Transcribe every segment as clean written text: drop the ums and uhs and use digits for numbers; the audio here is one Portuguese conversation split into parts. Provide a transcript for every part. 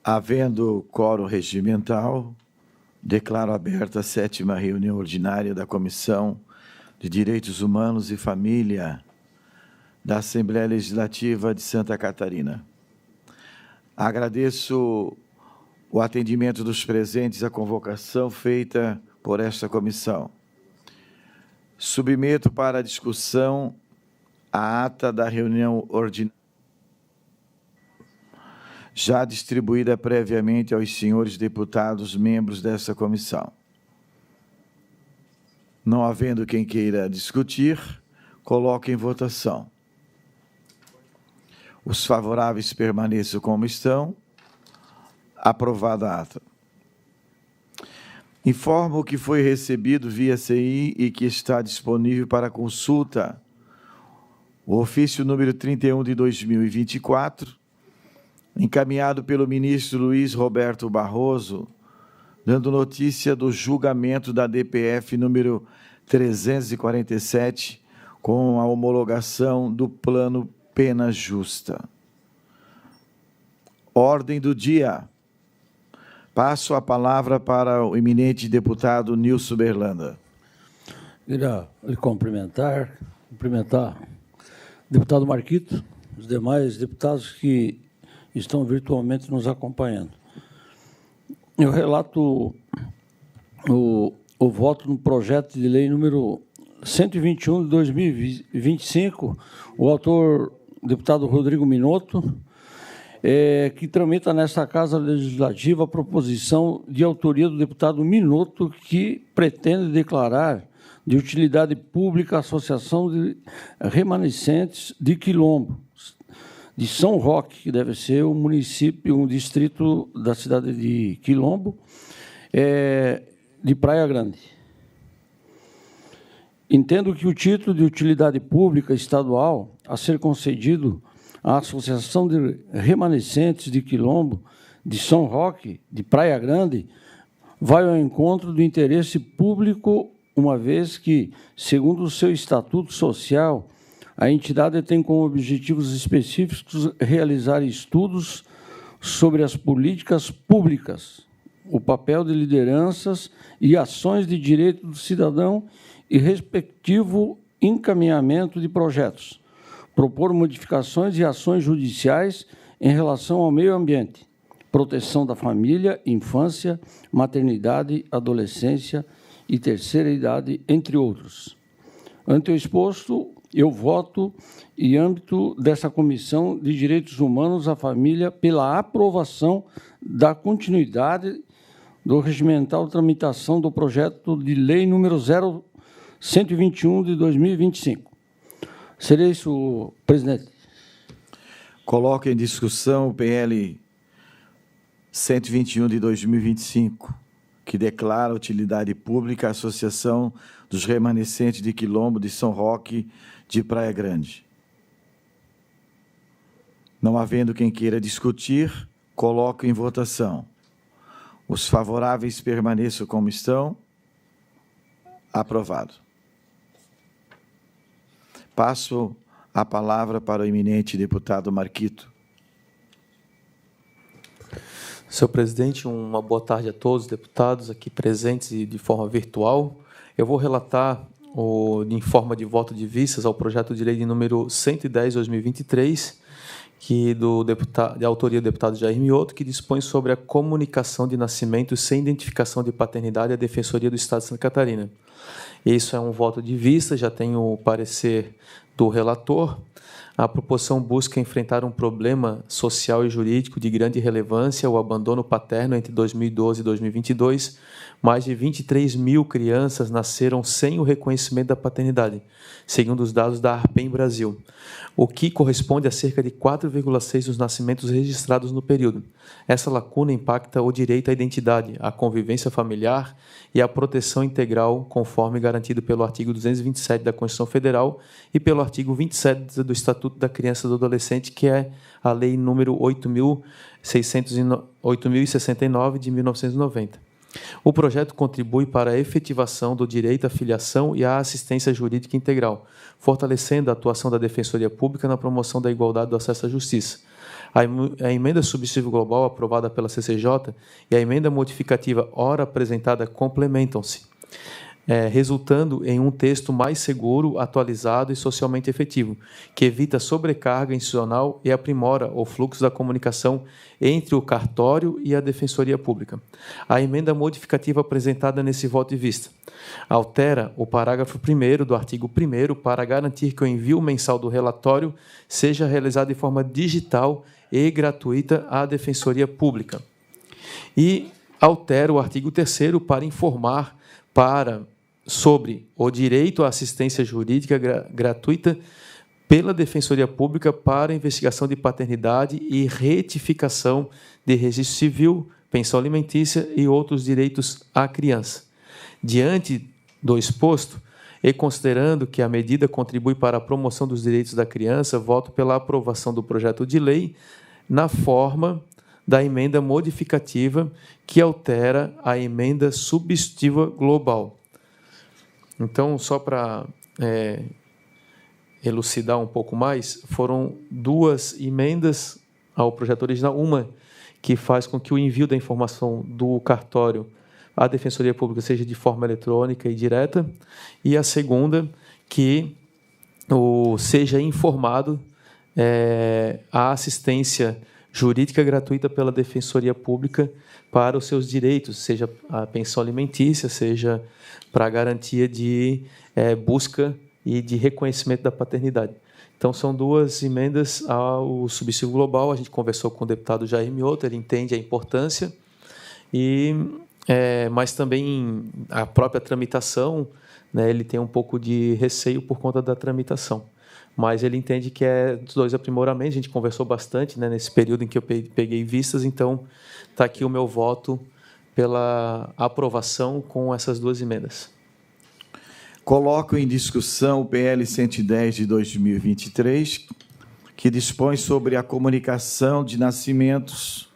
Havendo quórum regimental, declaro aberta a 7ª reunião ordinária da Comissão de Direitos Humanos e Família da Assembleia Legislativa de Santa Catarina. Agradeço o atendimento dos presentes à convocação feita por esta comissão. Submeto para discussão a ata da reunião ordinária, já distribuída previamente aos senhores deputados membros dessa comissão. Não havendo quem queira discutir, coloco em votação. Os favoráveis permaneçam como estão. Aprovada a ata. Informo que foi recebido via CI e que está disponível para consulta o ofício número 31 de 2024, encaminhado pelo ministro Luiz Roberto Barroso, dando notícia do julgamento da DPF número 347, com a homologação do Plano Pena Justa. Ordem do dia. Passo a palavra para o eminente deputado Nilson Berlanda. Queria lhe cumprimentar o deputado Marquito, os demais deputados que estão virtualmente nos acompanhando. Eu relato o voto no projeto de lei número 121 de 2025, o autor, o deputado Rodrigo Minotto, que tramita nesta Casa Legislativa a proposição de autoria do deputado Minotto, que pretende declarar de utilidade pública a Associação de Remanescentes de Quilombo, de São Roque, que deve ser um município, um distrito da cidade de Quilombo, de Praia Grande. Entendo que o título de utilidade pública estadual a ser concedido à Associação de Remanescentes de Quilombo, de São Roque, de Praia Grande, vai ao encontro do interesse público, uma vez que, segundo o seu estatuto social, a entidade tem como objetivos específicos realizar estudos sobre as políticas públicas, o papel de lideranças e ações de direito do cidadão e respectivo encaminhamento de projetos, propor modificações e ações judiciais em relação ao meio ambiente, proteção da família, infância, maternidade, adolescência e terceira idade, entre outros. Ante o exposto, eu voto em âmbito dessa Comissão de Direitos Humanos à Família pela aprovação da continuidade do regimental de tramitação do projeto de lei número 121 de 2025. Seria isso, presidente. Coloco em discussão o PL 121 de 2025, que declara utilidade pública a Associação dos Remanescentes de Quilombo de São Roque de Praia Grande. Não havendo quem queira discutir, coloco em votação. Os favoráveis permaneçam como estão. Aprovado. Passo a palavra para o eminente deputado Marquito. Senhor presidente, uma boa tarde a todos os deputados aqui presentes e de forma virtual. Eu vou relatar em forma de voto de vistas ao projeto de lei de número 110/2023, de autoria do deputado Jair Mioto, que dispõe sobre a comunicação de nascimento sem identificação de paternidade à Defensoria do Estado de Santa Catarina. Isso é um voto de vista, já tem o parecer do relator. A proposição busca enfrentar um problema social e jurídico de grande relevância, o abandono paterno entre 2012 e 2022. Mais de 23 mil crianças nasceram sem o reconhecimento da paternidade, segundo os dados da ARPEM Brasil, o que corresponde a cerca de 4,6% dos nascimentos registrados no período. Essa lacuna impacta o direito à identidade, à convivência familiar e à proteção integral, conforme garantido pelo artigo 227 da Constituição Federal e pelo artigo 27 do Estatuto da Criança e do Adolescente, que é a Lei número 8.069, de 1990. O projeto contribui para a efetivação do direito à filiação e à assistência jurídica integral, fortalecendo a atuação da Defensoria Pública na promoção da igualdade do acesso à justiça. A emenda substitutiva global aprovada pela CCJ e a emenda modificativa ora apresentada complementam-se, resultando em um texto mais seguro, atualizado e socialmente efetivo, que evita sobrecarga institucional e aprimora o fluxo da comunicação entre o cartório e a Defensoria Pública. A emenda modificativa apresentada nesse voto de vista altera o parágrafo 1º do artigo 1º para garantir que o envio mensal do relatório seja realizado de forma digital e gratuita à Defensoria Pública. E altera o artigo 3º para informar sobre o direito à assistência jurídica gratuita pela Defensoria Pública para investigação de paternidade e retificação de registro civil, pensão alimentícia e outros direitos à criança. Diante do exposto, e considerando que a medida contribui para a promoção dos direitos da criança, voto pela aprovação do projeto de lei na forma da emenda modificativa que altera a emenda substitutiva global. Então, só para elucidar um pouco mais, foram duas emendas ao projeto original. Uma que faz com que o envio da informação do cartório à Defensoria Pública seja de forma eletrônica e direta, e a segunda que seja informado a assistência jurídica gratuita pela Defensoria Pública para os seus direitos, seja a pensão alimentícia, seja para a garantia de busca e de reconhecimento da paternidade. Então, são duas emendas ao subsídio global. A gente conversou com o deputado Jair Mioto, ele entende a importância, mas também a própria tramitação, né, ele tem um pouco de receio por conta da tramitação. Mas ele entende que é dos dois aprimoramentos. A gente conversou bastante, né, nesse período em que eu peguei vistas, então está aqui o meu voto pela aprovação com essas duas emendas. Coloco em discussão o PL 110 de 2023, que dispõe sobre a comunicação de nascimentos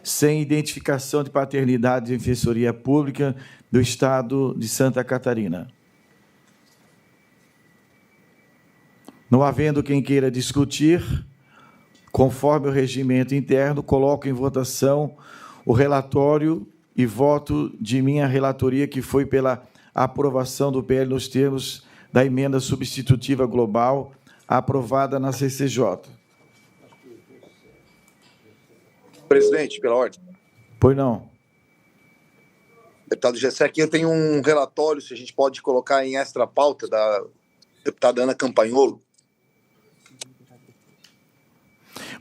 sem identificação de paternidade de Defensoria Pública do Estado de Santa Catarina. Não havendo quem queira discutir, conforme o regimento interno, coloco em votação o relatório e voto de minha relatoria, que foi pela aprovação do PL nos termos da emenda substitutiva global aprovada na CCJ. Presidente, pela ordem. Pois não. Deputado Gessé, aqui eu tenho um relatório, se a gente pode colocar em extra pauta, da deputada Ana Campanholo.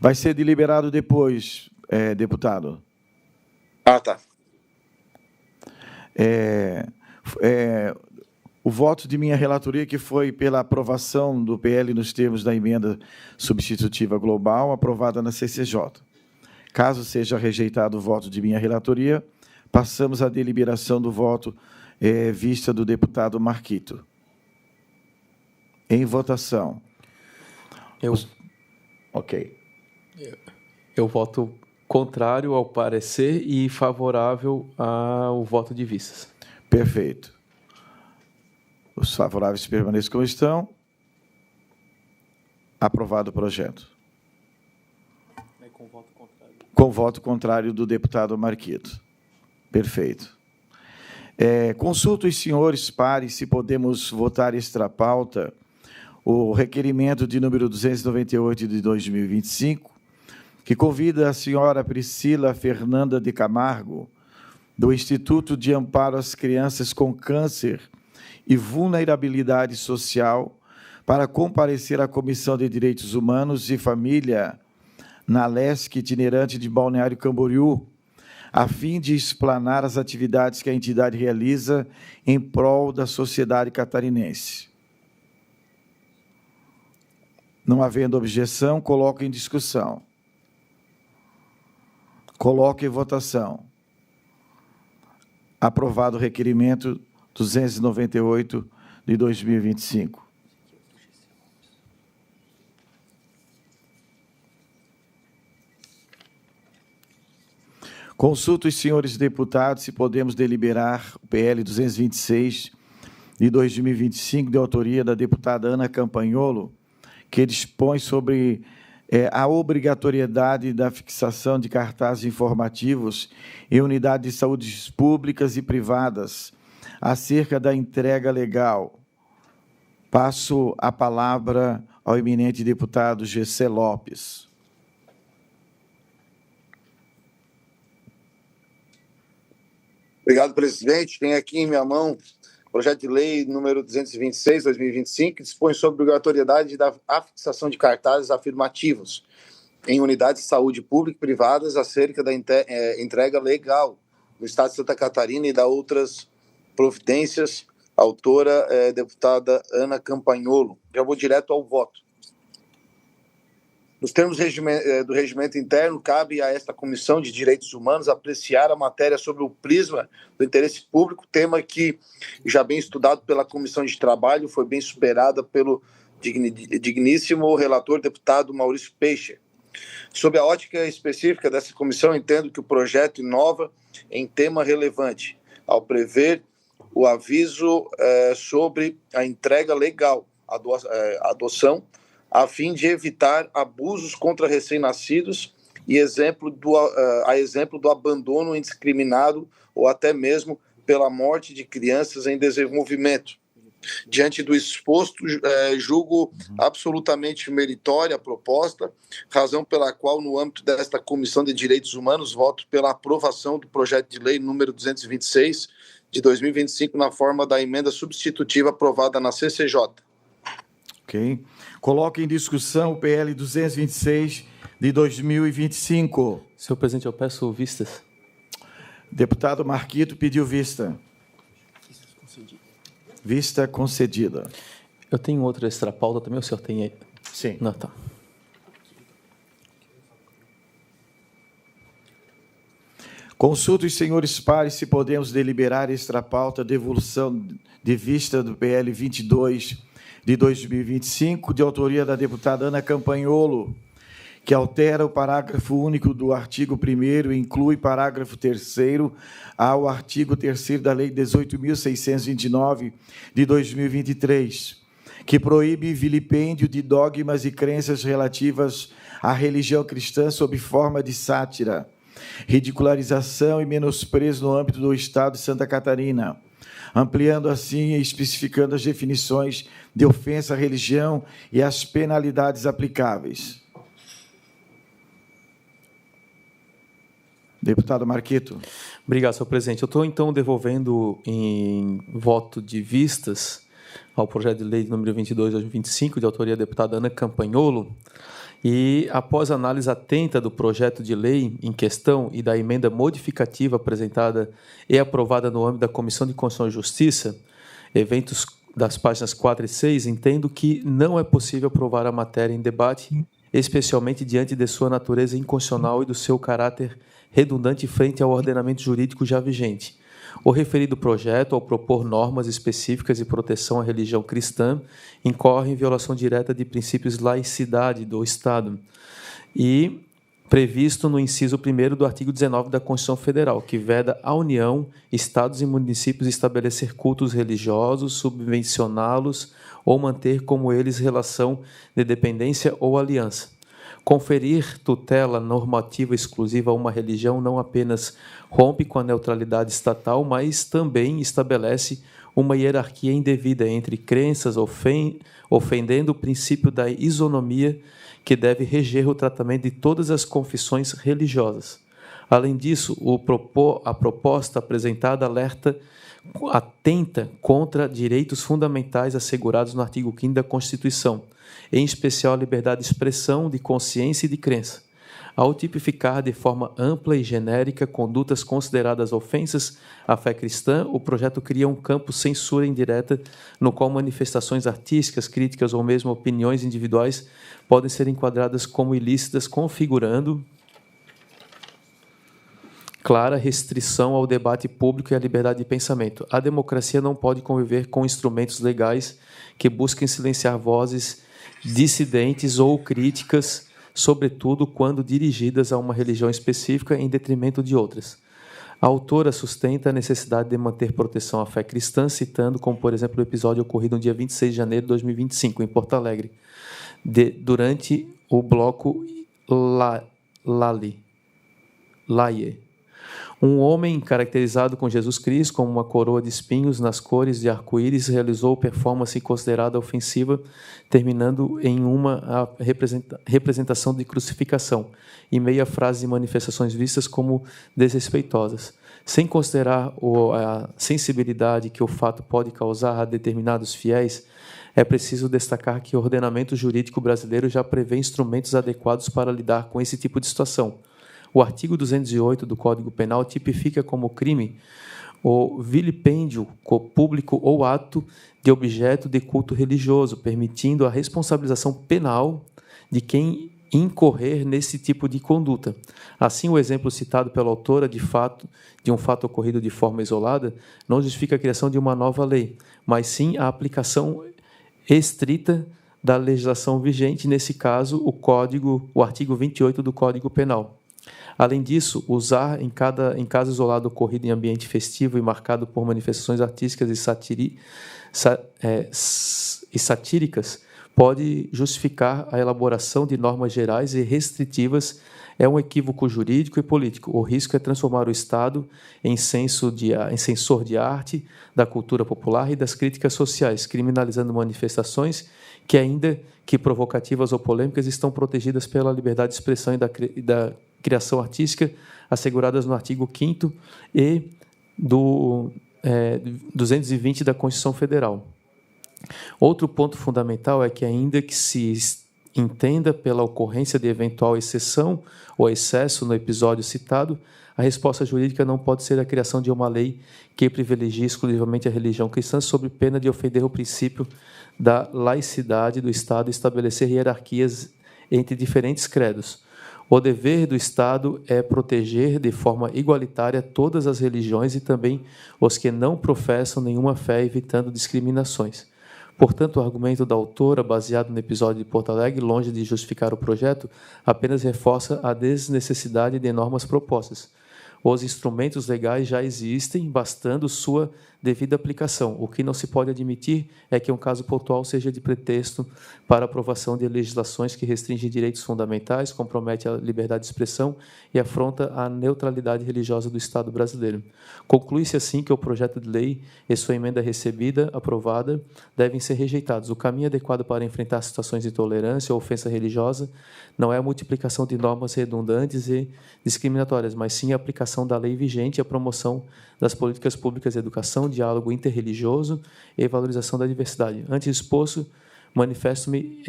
Vai ser deliberado depois, deputado. Ah, tá. O voto de minha relatoria, que foi pela aprovação do PL nos termos da emenda substitutiva global, aprovada na CCJ. Caso seja rejeitado o voto de minha relatoria, passamos à deliberação do voto vista do deputado Marquito. Em votação. Ok. Eu voto contrário ao parecer e favorável ao voto de vistas. Perfeito. Os favoráveis permaneçam como estão. Aprovado o projeto. Com voto contrário. Com voto contrário do deputado Marquito. Perfeito. Consulto os senhores pares se podemos votar extra pauta o requerimento de número 298 de 2025, que convida a senhora Priscila Fernanda de Camargo, do Instituto de Amparo às Crianças com Câncer e Vulnerabilidade Social, para comparecer à Comissão de Direitos Humanos e Família na LESC itinerante de Balneário Camboriú, a fim de explanar as atividades que a entidade realiza em prol da sociedade catarinense. Não havendo objeção, coloco em discussão. Coloco em votação. Aprovado o requerimento 298 de 2025. Consulto os senhores deputados se podemos deliberar o PL 226 de 2025, de autoria da deputada Ana Campanholo, que dispõe sobre a obrigatoriedade da fixação de cartazes informativos em unidades de saúde públicas e privadas acerca da entrega legal. Passo a palavra ao eminente deputado Gessé Lopes. Obrigado, presidente. Tem aqui em minha mão o projeto de lei número 226/2025, que dispõe sobre a obrigatoriedade da fixação de cartazes afirmativos em unidades de saúde pública e privadas acerca da entrega legal no Estado de Santa Catarina e da outras providências. Autora deputada Ana Campagnolo. Já vou direto ao voto. Nos termos do regimento interno, cabe a esta Comissão de Direitos Humanos apreciar a matéria sobre o prisma do interesse público, tema que, já bem estudado pela Comissão de Trabalho, foi bem superada pelo digníssimo relator deputado Maurício Peixe. Sob a ótica específica dessa comissão, entendo que o projeto inova em tema relevante, ao prever o aviso sobre a entrega legal, adoção, a fim de evitar abusos contra recém-nascidos e exemplo do abandono indiscriminado ou até mesmo pela morte de crianças em desenvolvimento. Diante do exposto, julgo absolutamente meritória a proposta, razão pela qual, no âmbito desta Comissão de Direitos Humanos, voto pela aprovação do projeto de lei número 226 de 2025, na forma da emenda substitutiva aprovada na CCJ. Ok. Coloque em discussão o PL 226 de 2025. Senhor presidente, eu peço vistas. Deputado Marquito pediu vista. Vista concedida. Eu tenho outra extra-pauta também, o senhor tem aí? Sim. Não, tá. Consulto os senhores pares se podemos deliberar extra-pauta devolução de vista do PL 22 de 2025, de autoria da deputada Ana Campagnolo, que altera o parágrafo único do artigo 1º e inclui parágrafo 3º ao artigo 3º da Lei 18.629 de 2023, que proíbe vilipêndio de dogmas e crenças relativas à religião cristã sob forma de sátira, ridicularização e menosprezo no âmbito do Estado de Santa Catarina, ampliando assim e especificando as definições de ofensa à religião e as penalidades aplicáveis. Deputado Marquito. Obrigado, senhor presidente. Eu estou, então, devolvendo em voto de vistas ao projeto de lei número 22 de 2025, de autoria da deputada Ana Campagnolo, e, após análise atenta do projeto de lei em questão e da emenda modificativa apresentada e aprovada no âmbito da Comissão de Constituição e Justiça, eventos das páginas 4 e 6, entendo que não é possível aprovar a matéria em debate, especialmente diante de sua natureza inconstitucional e do seu caráter redundante frente ao ordenamento jurídico já vigente. O referido projeto, ao propor normas específicas de proteção à religião cristã, incorre em violação direta de princípios de laicidade do Estado e previsto no inciso 1º do artigo 19 da Constituição Federal, que veda à União, Estados e municípios estabelecer cultos religiosos, subvencioná-los ou manter como eles relação de dependência ou aliança. Conferir tutela normativa exclusiva a uma religião não apenas rompe com a neutralidade estatal, mas também estabelece uma hierarquia indevida entre crenças, ofendendo o princípio da isonomia que deve reger o tratamento de todas as confissões religiosas. Além disso, a proposta apresentada atenta contra direitos fundamentais assegurados no artigo 5º da Constituição, em especial a liberdade de expressão, de consciência e de crença. Ao tipificar de forma ampla e genérica condutas consideradas ofensas à fé cristã, o projeto cria um campo de censura indireta no qual manifestações artísticas, críticas ou mesmo opiniões individuais podem ser enquadradas como ilícitas, configurando clara restrição ao debate público e à liberdade de pensamento. A democracia não pode conviver com instrumentos legais que busquem silenciar vozes dissidentes ou críticas, sobretudo quando dirigidas a uma religião específica em detrimento de outras. A autora sustenta a necessidade de manter proteção à fé cristã, citando como, por exemplo, o episódio ocorrido no dia 26 de janeiro de 2025, em Porto Alegre, durante o bloco Laie. Um homem caracterizado com Jesus Cristo como uma coroa de espinhos nas cores de arco-íris realizou performance considerada ofensiva, terminando em uma representação de crucificação, e meia frase de manifestações vistas como desrespeitosas. Sem considerar a sensibilidade que o fato pode causar a determinados fiéis, é preciso destacar que o ordenamento jurídico brasileiro já prevê instrumentos adequados para lidar com esse tipo de situação. O artigo 208 do Código Penal tipifica como crime o vilipêndio público ou ato de objeto de culto religioso, permitindo a responsabilização penal de quem incorrer nesse tipo de conduta. Assim, o exemplo citado pela autora de um fato ocorrido de forma isolada não justifica a criação de uma nova lei, mas sim a aplicação estrita da legislação vigente, nesse caso, o artigo 28 do Código Penal. Além disso, usar em caso isolado ocorrido em ambiente festivo e marcado por manifestações artísticas e satíricas pode justificar a elaboração de normas gerais e restritivas. É um equívoco jurídico e político. O risco é transformar o Estado em censor de arte, da cultura popular e das críticas sociais, criminalizando manifestações que, ainda que provocativas ou polêmicas, estão protegidas pela liberdade de expressão e da criação artística, asseguradas no artigo 5º e do 220 da Constituição Federal. Outro ponto fundamental é que, ainda que se entenda pela ocorrência de eventual exceção ou excesso no episódio citado, a resposta jurídica não pode ser a criação de uma lei que privilegie exclusivamente a religião cristã, sob pena de ofender o princípio da laicidade do Estado e estabelecer hierarquias entre diferentes credos. O dever do Estado é proteger de forma igualitária todas as religiões e também os que não professam nenhuma fé, evitando discriminações. Portanto, o argumento da autora, baseado no episódio de Porto Alegre, longe de justificar o projeto, apenas reforça a desnecessidade de normas propostas. Os instrumentos legais já existem, bastando sua devida aplicação. O que não se pode admitir é que um caso pontual seja de pretexto para a aprovação de legislações que restringem direitos fundamentais, compromete a liberdade de expressão e afronta a neutralidade religiosa do Estado brasileiro. Conclui-se assim que o projeto de lei e sua emenda recebida, aprovada, devem ser rejeitados. O caminho adequado para enfrentar situações de intolerância ou ofensa religiosa não é a multiplicação de normas redundantes e discriminatórias, mas sim a aplicação da lei vigente e a promoção das políticas públicas de educação, diálogo interreligioso e valorização da diversidade. Antes exposto, manifesto-me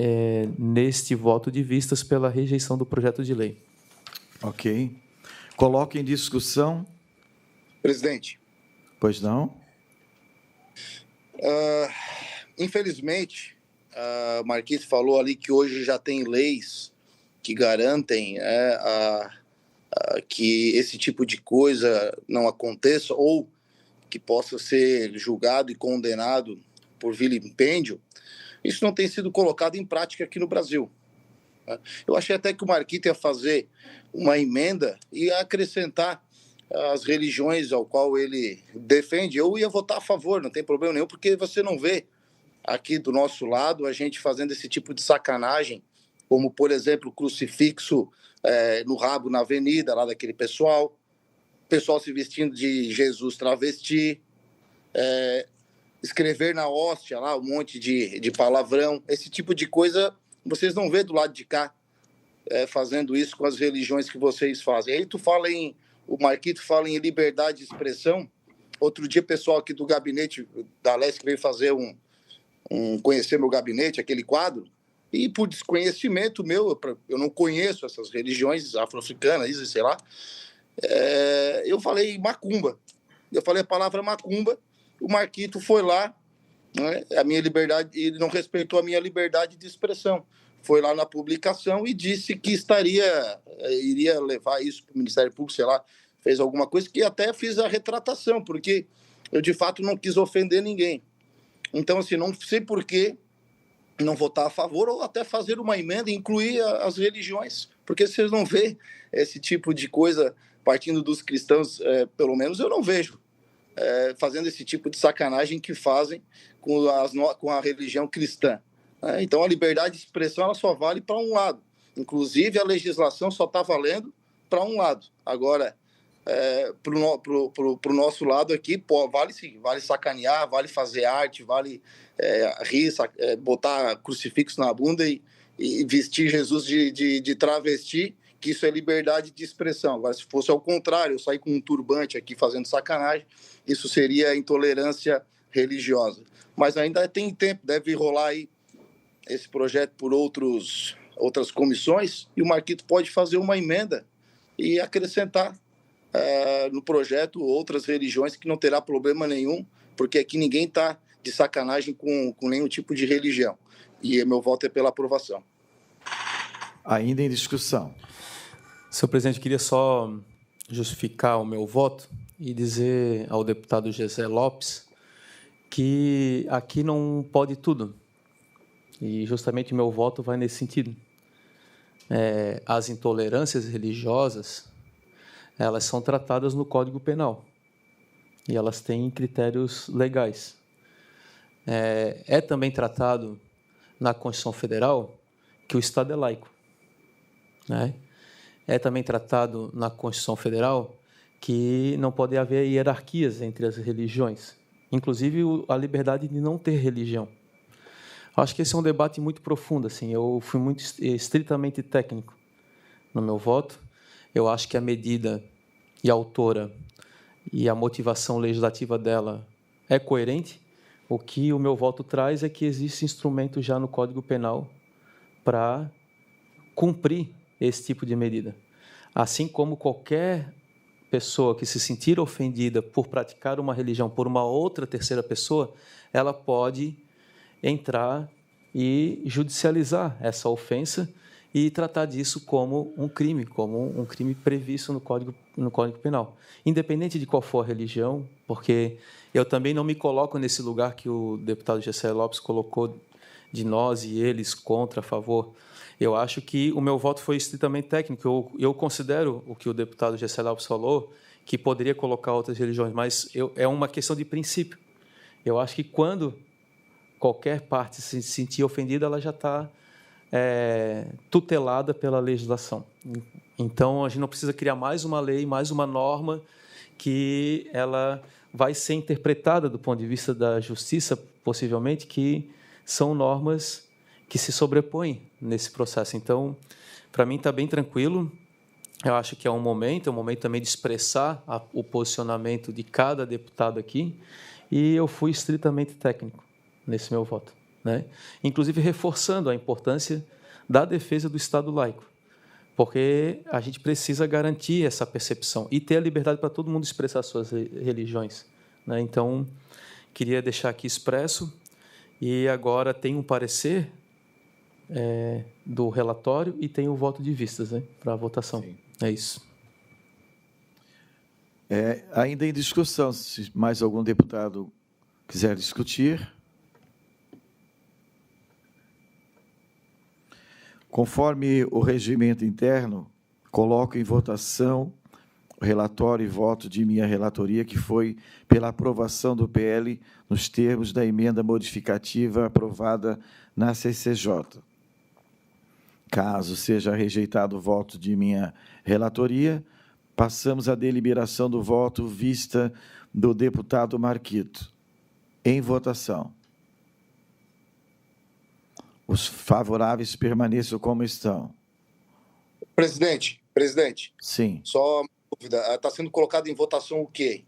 neste voto de vistas pela rejeição do projeto de lei. Ok. Coloco em discussão. Presidente. Pois não? Infelizmente, o Marquito falou ali que hoje já tem leis que garantem que esse tipo de coisa não aconteça ou que possa ser julgado e condenado por vilipêndio. Isso não tem sido colocado em prática aqui no Brasil. Eu achei até que o Marquito ia fazer uma emenda e acrescentar as religiões ao qual ele defende. Eu ia votar a favor, não tem problema nenhum, porque você não vê aqui do nosso lado a gente fazendo esse tipo de sacanagem, como, por exemplo, o crucifixo no rabo na avenida, lá daquele pessoal se vestindo de Jesus travesti, escrever na hóstia lá um monte de palavrão, esse tipo de coisa vocês não vê do lado de cá, fazendo isso com as religiões que vocês fazem. Aí o Marquito fala em liberdade de expressão. Outro dia, pessoal aqui do gabinete da Leste veio fazer conhecer meu gabinete, aquele quadro, e por desconhecimento meu, eu não conheço essas religiões afro-africanas, sei lá, eu falei macumba. Eu falei a palavra macumba, o Marquito foi lá, né, a minha liberdade, ele não respeitou a minha liberdade de expressão. Foi lá na publicação e disse que iria levar isso para o Ministério Público, sei lá, fez alguma coisa, que até fiz a retratação, porque eu, de fato, não quis ofender ninguém. Então, assim, não sei por que não votar a favor ou até fazer uma emenda e incluir as religiões, porque vocês não vê esse tipo de coisa partindo dos cristãos, pelo menos eu não vejo, fazendo esse tipo de sacanagem que fazem com a religião cristã. Então, a liberdade de expressão ela só vale para um lado. Inclusive, a legislação só está valendo para um lado. Agora, para o nosso lado aqui, vale sim, vale sacanear, vale fazer arte, vale rir, botar crucifixo na bunda e vestir Jesus de travesti, que isso é liberdade de expressão. Agora, se fosse ao contrário, eu sair com um turbante aqui fazendo sacanagem, isso seria intolerância religiosa. Mas ainda tem tempo, deve rolar aí esse projeto por outras comissões, e o Marquito pode fazer uma emenda e acrescentar no projeto outras religiões, que não terá problema nenhum, porque aqui ninguém está de sacanagem com nenhum tipo de religião. E meu voto é pela aprovação. Ainda em discussão. Senhor presidente, queria só justificar o meu voto e dizer ao deputado Gessé Lopes que aqui não pode tudo. E justamente meu voto vai nesse sentido. As intolerâncias religiosas, elas são tratadas no Código Penal e elas têm critérios legais. É também tratado na Constituição Federal que o Estado é laico, né? É também tratado na Constituição Federal que não pode haver hierarquias entre as religiões, inclusive a liberdade de não ter religião. Acho que esse é um debate muito profundo. Assim, eu fui muito estritamente técnico no meu voto. Eu acho que a medida e a autora e a motivação legislativa dela é coerente. O que o meu voto traz é que existe instrumento já no Código Penal para cumprir esse tipo de medida. Assim como qualquer pessoa que se sentir ofendida por praticar uma religião por uma outra terceira pessoa, ela pode entrar e judicializar essa ofensa e tratar disso como um crime previsto no Código Penal, independente de qual for a religião, porque eu também não me coloco nesse lugar que o deputado Gessé Lopes colocou de nós e eles contra, a favor. Eu acho que o meu voto foi estritamente técnico. Eu considero o que o deputado Gessé Lopes falou, que poderia colocar outras religiões, mas é uma questão de princípio. Eu acho que quando qualquer parte se sentir ofendida, ela já está tutelada pela legislação. Então, a gente não precisa criar mais uma lei, mais uma norma que ela vai ser interpretada do ponto de vista da justiça, possivelmente, que são normas que se sobrepõem nesse processo. Então, para mim, está bem tranquilo. Eu acho que é um momento também de expressar o posicionamento de cada deputado aqui, e eu fui estritamente técnico nesse meu voto, né? Inclusive reforçando a importância da defesa do Estado laico, porque a gente precisa garantir essa percepção e ter a liberdade para todo mundo expressar suas religiões, né? Então, queria deixar aqui expresso, e agora tem um parecer do relatório e tem o voto de vistas, né, para a votação. Sim. É isso. Ainda em discussão, se mais algum deputado quiser discutir. Conforme o regimento interno, coloco em votação o relatório e voto de minha relatoria, que foi pela aprovação do PL nos termos da emenda modificativa aprovada na CCJ. Caso seja rejeitado o voto de minha relatoria, passamos à deliberação do voto vista do deputado Marquito. Em votação. Os favoráveis permaneçam como estão. Presidente. Sim. Só uma dúvida. Está sendo colocado em votação o quê?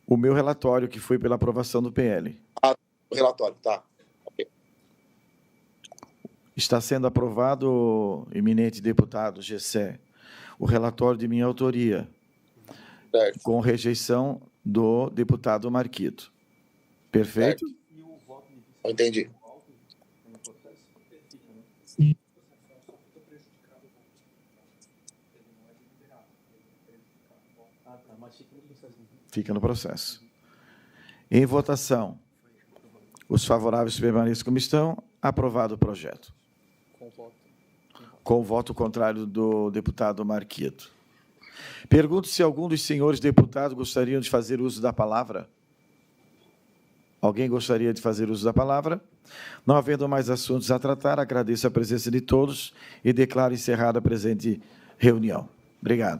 O meu relatório, que foi pela aprovação do PL. O relatório, tá. Okay. Está sendo aprovado, eminente deputado Gessé, o relatório de minha autoria, certo, com rejeição do deputado Marquito. Perfeito? Entendi. Fica no processo. Em votação, os favoráveis permaneçam como estão. Aprovado o projeto. Com o voto contrário do deputado Marquito. Pergunto se algum dos senhores deputados gostariam de fazer uso da palavra. Alguém gostaria de fazer uso da palavra? Não havendo mais assuntos a tratar, agradeço a presença de todos e declaro encerrada a presente reunião. Obrigado.